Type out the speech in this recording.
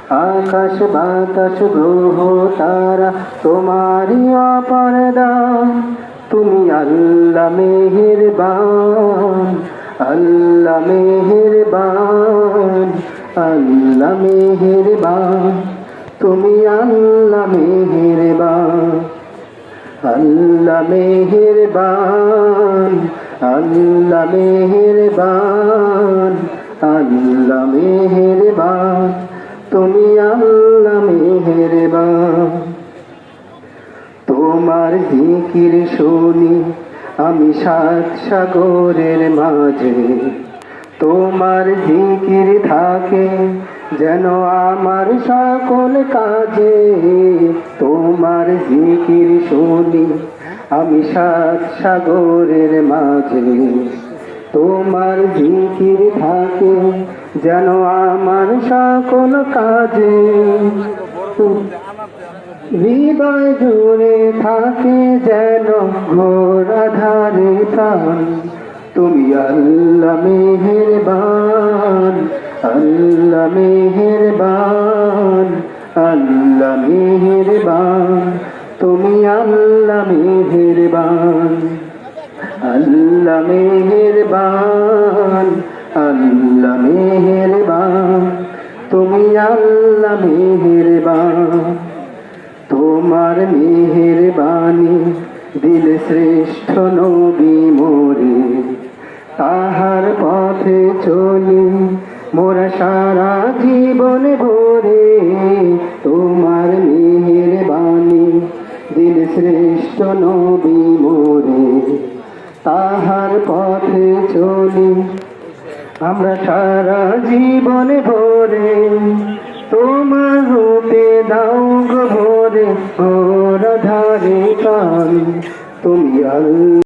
আকাশ বাতাস গ্রহ তারা তোমারই অপার দান। তুমি আল্লাহ মেহেরবান, আল্লাহ মেহেরবান, আল্লাহ মেহেরবান। তুমি আল্লাহ মেহেরবান, আল্লাহ মেহেরবান, আল্লাহ মেহেরবান, আল্লাহ মেহেরবান। তুমি আল্লাহ মেহেরবান। তোমার জিকির শুনি আমি সাত সাগরের মাঝে, তোমার জিকির থাকে যেন আমার সকল কাজে। তোমার জিকির শুনি আমি সাত সাগরের মাঝে, তোমার জিকির থাকে যেন আমার সকল কাজে। হৃদয় জুড়ে থাকে যেন ঘোর আধারে প্রাণ। তুমি আল্লাহ মেহেরবান, আল্লাহ মেহেরবান, আল্লাহ মেহেরবান। তুমি আল্লাহ মেহেরবান, আল্লাহ মেহেরবান, আল্লাহ মেহেরবান। তুমি আল্লাহ মেহেরবান। তোমার মেহেরবানি দিলে শ্রেষ্ঠ নবী মোরে, তাহার পথে চলি মোরা সারা জীবন ভরে। তোমার মেহেরবানি দিলে শ্রেষ্ঠ নবী মোরে, তাহার পথে চলি আমরা সারা জীবন ভরে। তোমার রূপে দাও গো ভরে ঘোর আধারে প্রাণ। তুমি আল্লাহ।